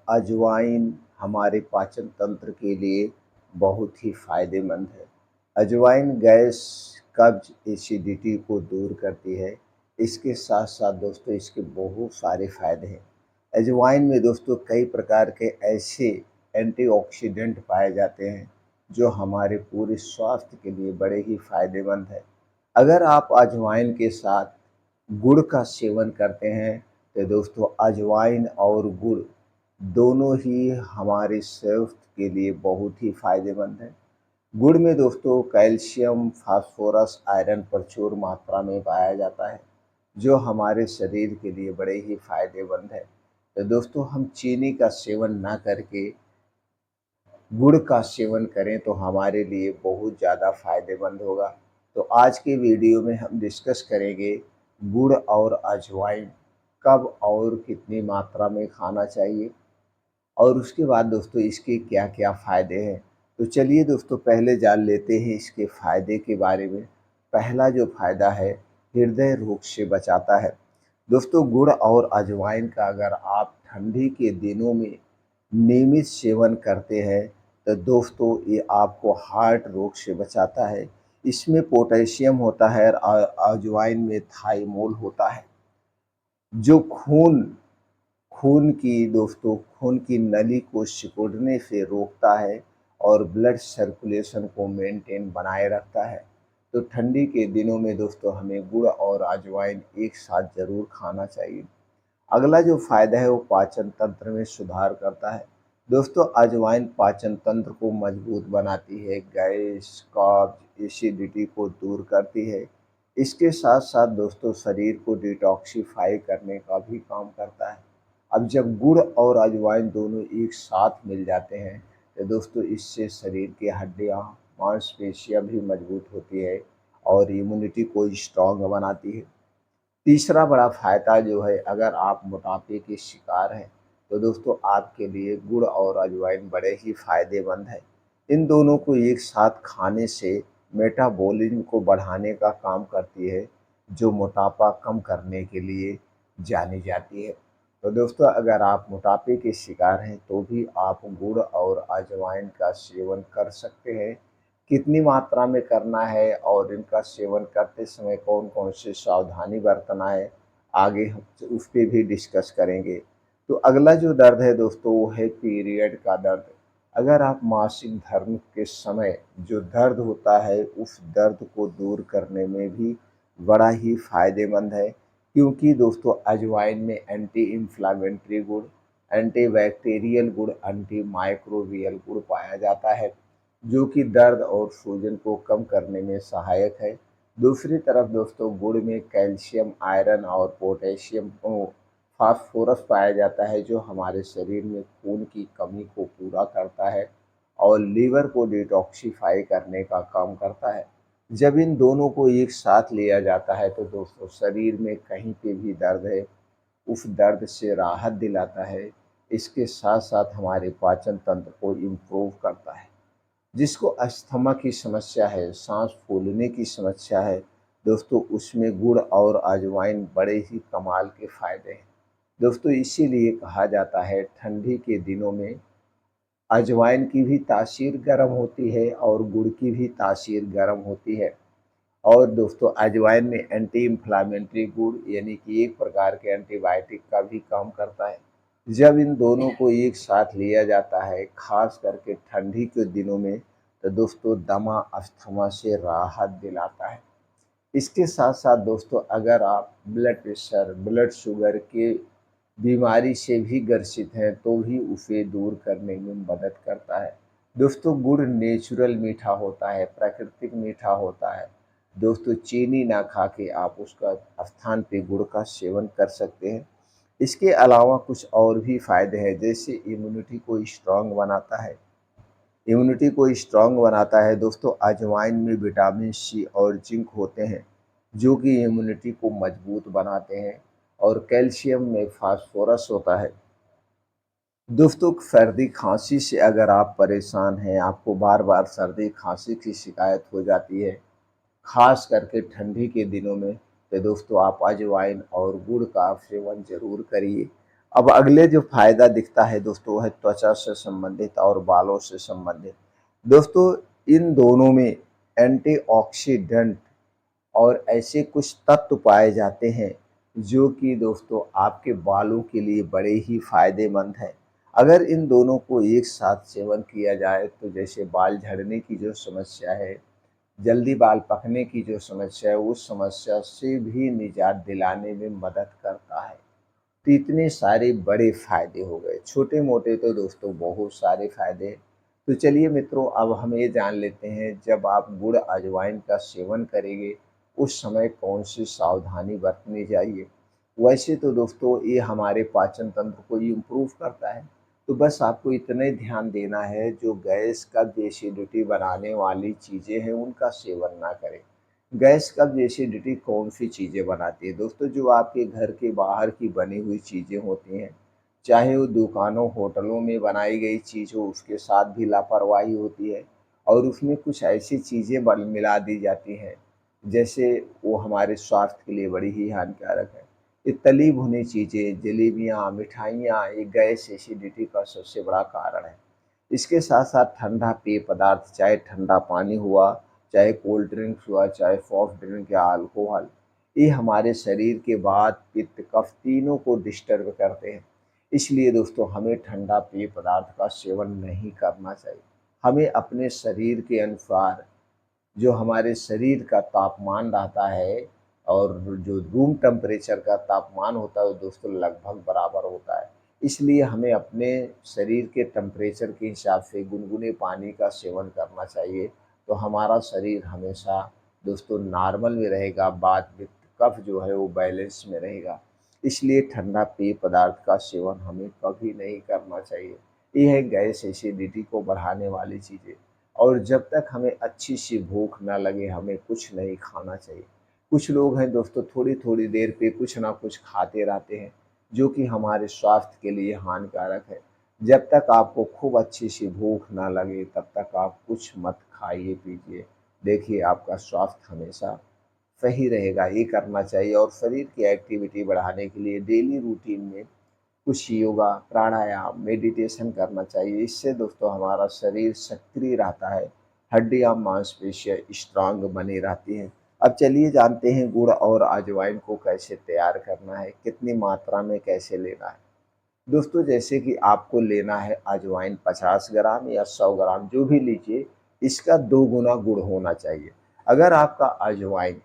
अजवाइन हमारे पाचन तंत्र के लिए बहुत ही फ़ायदेमंद है। अजवाइन गैस, कब्ज़, एसिडिटी को दूर करती है। इसके साथ-साथ दोस्तों इसके बहुत सारे फ़ायदे हैं। अजवाइन में दोस्तों कई प्रकार के ऐसे एंटीऑक्सीडेंट पाए जाते हैं, जो हमारे पूरे स्वास्थ्य के लिए बड़े ही फ़ायदेमंद हैं। अगर आप अजवाइन के साथ गुड़ का सेवन करते हैं, तो दोस्तों अजवाइन और गुड़ दोनों ही हमारे स्वास्थ्य के लिए बहुत ही फ़ायदेमंद है। गुड़ में दोस्तों कैल्शियम, फास्फोरस, आयरन प्रचुर मात्रा में पाया जाता है, जो हमारे शरीर के लिए बड़े ही फ़ायदेमंद है। तो दोस्तों हम चीनी का सेवन ना करके गुड़ का सेवन करें तो हमारे लिए बहुत ज़्यादा फ़ायदेमंद होगा। तो आज के वीडियो में हम डिस्कस करेंगे गुड़ और अजवाइन कब और कितनी मात्रा में खाना चाहिए, और उसके बाद दोस्तों इसके क्या-क्या फ़ायदे हैं। तो चलिए दोस्तों पहले जान लेते हैं इसके फ़ायदे के बारे में। पहला जो फ़ायदा है, हृदय रोग से बचाता है। दोस्तों गुड़ और अजवाइन का अगर आप ठंडी के दिनों में नियमित सेवन करते हैं, तो दोस्तों ये आपको हार्ट रोग से बचाता है। इसमें पोटेशियम होता है और अजवाइन में थाइमोल होता है, जो खून की नली को सिकुड़ने से रोकता है और ब्लड सर्कुलेशन को मेंटेन बनाए रखता है। तो ठंडी के दिनों में दोस्तों हमें गुड़ और अजवाइन एक साथ ज़रूर खाना चाहिए। अगला जो फ़ायदा है वो पाचन तंत्र में सुधार करता है। दोस्तों अजवाइन पाचन तंत्र को मजबूत बनाती है, गैस, कब्ज़, एसिडिटी को दूर करती है। इसके साथ-साथ दोस्तों शरीर को डिटॉक्सिफ़ाई करने का भी काम करता है। अब जब गुड़ और अजवाइन दोनों एक साथ मिल जाते हैं, तो दोस्तों इससे शरीर की हड्डियाँ, मांसपेशियाँ भी मजबूत होती है और इम्यूनिटी को स्ट्रॉन्ग बनाती है। तीसरा बड़ा फ़ायदा जो है, अगर आप मोटापे के शिकार हैं, तो दोस्तों आपके लिए गुड़ और अजवाइन बड़े ही फ़ायदेमंद हैं। इन दोनों को एक साथ खाने से मेटाबॉलिज़्म को बढ़ाने का काम करती है, जो मोटापा कम करने के लिए जानी जाती है। तो दोस्तों अगर आप मोटापे के शिकार हैं, तो भी आप गुड़ और अजवाइन का सेवन कर सकते हैं। कितनी मात्रा में करना है और इनका सेवन करते समय कौन-कौन से सावधानी बरतना है, आगे हम उस पे भी डिस्कस करेंगे। तो अगला जो दर्द है दोस्तों वो है पीरियड का दर्द। अगर आप मासिक धर्म के समय जो दर्द होता है, उस दर्द को दूर करने में भी बड़ा ही फ़ायदेमंद है, क्योंकि दोस्तों अजवाइन में एंटी इन्फ्लेमेटरी गुण, एंटीबैक्टीरियल गुण, एंटी माइक्रोबियल गुण पाया जाता है, जो कि दर्द और सूजन को कम करने में सहायक है। दूसरी तरफ दोस्तों गुड़ में कैल्शियम, आयरन और पोटेशियम फास्फोरस पाया जाता है, जो हमारे शरीर में खून की कमी को पूरा करता है और लीवर को डिटॉक्सिफाई करने का काम करता है। जब इन दोनों को एक साथ लिया जाता है, तो दोस्तों शरीर में कहीं पे भी दर्द है, उस दर्द से राहत दिलाता है। इसके साथ-साथ हमारे पाचन तंत्र को इम्प्रूव करता है। जिसको अस्थमा की समस्या है, साँस फूलने की समस्या है, दोस्तों उसमें गुड़ और अजवाइन बड़े ही कमाल के फ़ायदे हैं। दोस्तों इसीलिए कहा जाता है ठंडी के दिनों में अजवाइन की भी तासीर गर्म होती है और गुड़ की भी तासीर गर्म होती है। और दोस्तों अजवाइन में एंटी इन्फ्लेमेटरी गुण यानी कि एक प्रकार के एंटीबायोटिक का भी काम करता है। जब इन दोनों को एक साथ लिया जाता है, खास करके ठंडी के दिनों में, तो दोस्तों दमा, अस्थमा से राहत दिलाता है। इसके साथ-साथ दोस्तों अगर आप ब्लड प्रेशर, ब्लड शुगर के बीमारी से भी ग्रसित हैं, तो भी उसे दूर करने में मदद करता है। दोस्तों गुड़ नेचुरल मीठा होता है, प्राकृतिक मीठा होता है। दोस्तों चीनी ना खा के आप उसका स्थान पे गुड़ का सेवन कर सकते हैं। इसके अलावा कुछ और भी फ़ायदे हैं, जैसे इम्यूनिटी को स्ट्रॉन्ग बनाता है दोस्तों। अजवाइन में विटामिन सी और जिंक होते हैं, जो कि इम्यूनिटी को मजबूत बनाते हैं, और कैल्शियम में फास्फोरस होता है। दोस्तों सर्दी खांसी से अगर आप परेशान हैं, आपको बार बार सर्दी खांसी की शिकायत हो जाती है, खास करके ठंडी के दिनों में, तो दोस्तों आप अजवाइन और गुड़ का सेवन ज़रूर करिए। अब अगले जो फ़ायदा दिखता है दोस्तों वो है त्वचा से संबंधित और बालों से संबंधित। दोस्तों इन दोनों में एंटीऑक्सीडेंट और ऐसे कुछ तत्व पाए जाते हैं जो कि दोस्तों आपके बालों के लिए बड़े ही फ़ायदेमंद हैं। अगर इन दोनों को एक साथ सेवन किया जाए तो जैसे बाल झड़ने की जो समस्या है, जल्दी बाल पकने की जो समस्या है, उस समस्या से भी निजात दिलाने में मदद करता है। तो इतने सारे बड़े फ़ायदे हो गए, छोटे-मोटे तो दोस्तों बहुत सारे फ़ायदे हैं। तो चलिए मित्रों अब हम ये जान लेते हैं जब आप गुड़ अजवाइन का सेवन करेंगे, उस समय कौन-सी सावधानी बरतनी चाहिए। वैसे तो दोस्तों ये हमारे पाचन तंत्र को इम्प्रूव करता है, तो बस आपको इतना ही ध्यान देना है जो गैस, कब्ज़, एसिडिटी बनाने वाली चीज़ें हैं उनका सेवन ना करें। गैस कब्ज़ एसिडिटी कौन-सी चीज़ें बनाती है? दोस्तों जो आपके घर के बाहर की बनी हुई चीज़ें होती हैं, चाहे वो दुकानों, होटलों में बनाई गई चीज़ हो उसके साथ भी लापरवाही होती है और उसमें कुछ ऐसी चीज़ें बल मिला दी जाती हैं, जैसे वो हमारे स्वास्थ्य के लिए बड़ी ही हानिकारक है। ये तली भुनी चीज़ें, जलेबियाँ, मिठाइयाँ ये गैस एसिडिटी का सबसे बड़ा कारण है। इसके साथ-साथ ठंडा पेय पदार्थ, चाहे ठंडा पानी हुआ, चाहे कोल्ड ड्रिंक्स हुआ, चाहे सॉफ्ट ड्रिंक या अल्कोहल, ये हमारे शरीर के वात, पित्त, कफ तीनों को डिस्टर्ब करते हैं। इसलिए दोस्तों हमें ठंडा पेय पदार्थ का सेवन नहीं करना चाहिए। हमें अपने शरीर के अनुसार जो हमारे शरीर का तापमान रहता है और जो रूम टेम्परेचर का तापमान होता है वो दोस्तों लगभग बराबर होता है। इसलिए हमें अपने शरीर के टेम्परेचर के हिसाब से गुनगुने पानी का सेवन करना चाहिए, तो हमारा शरीर हमेशा दोस्तों नॉर्मल में रहेगा, वात, पित्त, कफ जो है वो बैलेंस में रहेगा। इसलिए ठंडा पेय पदार्थ का सेवन हमें कभी नहीं करना चाहिए। ये है गैस एसिडिटी को बढ़ाने वाली चीज़ें। और जब तक हमें अच्छी सी भूख ना लगे हमें कुछ नहीं खाना चाहिए। कुछ लोग हैं दोस्तों थोड़ी-थोड़ी देर पे कुछ ना कुछ खाते रहते हैं, जो कि हमारे स्वास्थ्य के लिए हानिकारक है। जब तक आपको खूब अच्छी सी भूख ना लगे तब तक आप कुछ मत खाइए-पीजिए। देखिए आपका स्वास्थ्य हमेशा सही रहेगा, ये करना चाहिए और शरीर की एक्टिविटी बढ़ाने के लिए डेली रूटीन में कुछ योगा, प्राणायाम, मेडिटेशन करना चाहिए। इससे दोस्तों हमारा शरीर सक्रिय रहता है, हड्डियाँ, मांसपेशियाँ स्ट्रॉन्ग बनी रहती हैं। अब चलिए जानते हैं गुड़ और अजवाइन को कैसे तैयार करना है, कितनी मात्रा में कैसे लेना है। दोस्तों जैसे कि आपको लेना है अजवाइन 50 ग्राम या 100 ग्राम जो भी लीजिए, इसका 2 गुना गुड़ होना चाहिए। अगर आपका अजवाइन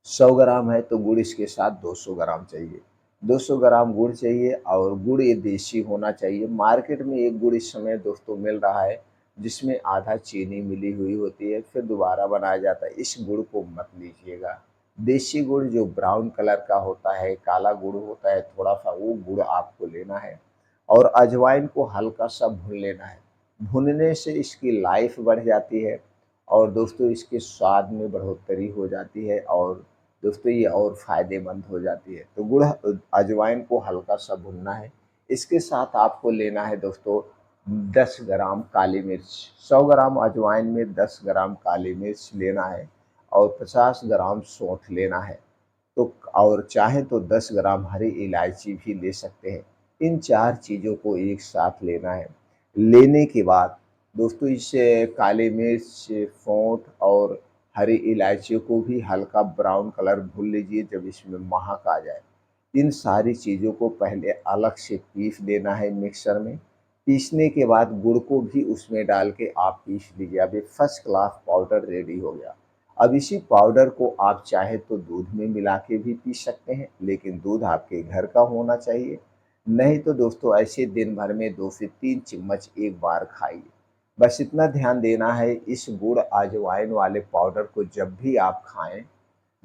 100 ग्राम है तो गुड़ इसके साथ 200 ग्राम चाहिए। 200 ग्राम गुड़ चाहिए और गुड़ ये देसी होना चाहिए। मार्केट में एक गुड़ इस समय दोस्तों मिल रहा है जिसमें आधा चीनी मिली हुई होती है, फिर दोबारा बनाया जाता है। इस गुड़ को मत लीजिएगा। देसी गुड़ जो ब्राउन कलर का होता है, काला गुड़ होता है थोड़ा-सा वो गुड़ आपको लेना है और अजवाइन को हल्का-सा भून लेना है। भूनने से इसकी लाइफ बढ़ जाती है और दोस्तों इसके स्वाद में बढ़ोतरी हो जाती है और दोस्तों ये और फ़ायदेमंद हो जाती है। तो गुड़ अजवाइन को हल्का-सा भूनना है। इसके साथ आपको लेना है दोस्तों 10 ग्राम काली मिर्च। 100 ग्राम अजवाइन में 10 ग्राम काली मिर्च लेना है और 50 ग्राम सौंठ लेना है। तो और चाहें तो 10 ग्राम हरी इलायची भी ले सकते हैं। इन 4 चीज़ों को एक साथ लेना है। लेने के बाद दोस्तों इस काली मिर्च, सौंठ और हरी इलायचियों को भी हल्का ब्राउन कलर भून लीजिए जब इसमें महक आ जाए। इन सारी चीज़ों को पहले अलग से पीस देना है मिक्सर में। पीसने के बाद गुड़ को भी उसमें डाल के आप पीस लीजिए। अब ये फर्स्ट क्लास पाउडर रेडी हो गया। अब इसी पाउडर को आप चाहे तो दूध में मिला के भी पी सकते हैं, लेकिन दूध आपके घर का होना चाहिए। नहीं तो दोस्तों ऐसे दिन भर में 2 से 3 चम्मच एक बार खाइए। बस इतना ध्यान देना है इस गुड़ अजवाइन वाले पाउडर को जब भी आप खाएँ,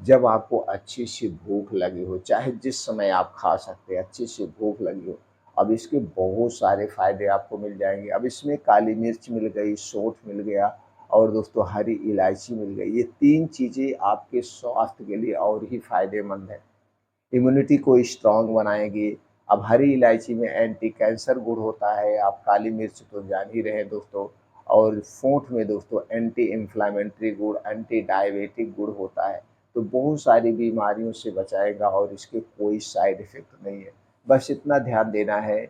जब आपको अच्छी सी भूख लगी हो, चाहे जिस समय आप खा सकते हैं, अच्छी सी भूख लगी हो। अब इसके बहुत सारे फ़ायदे आपको मिल जाएँगे। अब इसमें काली मिर्च मिल गई, सौंठ मिल गया और दोस्तों हरी इलायची मिल गई। ये 3 चीज़ें आपके स्वास्थ्य के लिए और ही फ़ायदेमंद हैं। इम्यूनिटी को स्ट्रॉन्ग बनाएँगी। अब हरी इलायची में एंटी कैंसर गुण होता है, आप काली मिर्च तो जान ही रहे हैं दोस्तों और सौंठ में दोस्तों एंटी इन्फ्लेमेटरी गुण, एंटी डायबिटिक गुण होता है। तो बहुत सारी बीमारियों से बचाएगा और इसके कोई साइड इफ़ेक्ट नहीं है। बस इतना ध्यान देना है,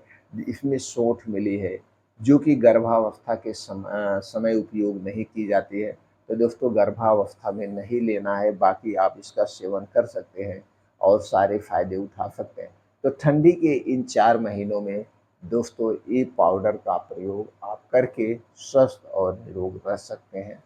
इसमें सोंठ मिली है, जो कि गर्भावस्था के समय उपयोग नहीं की जाती है। तो दोस्तों गर्भावस्था में नहीं लेना है, बाकी आप इसका सेवन कर सकते हैं और सारे फ़ायदे उठा सकते हैं। तो ठंडी के इन 4 महीनों में दोस्तों ये पाउडर का प्रयोग आप करके स्वस्थ और निरोग रह सकते हैं।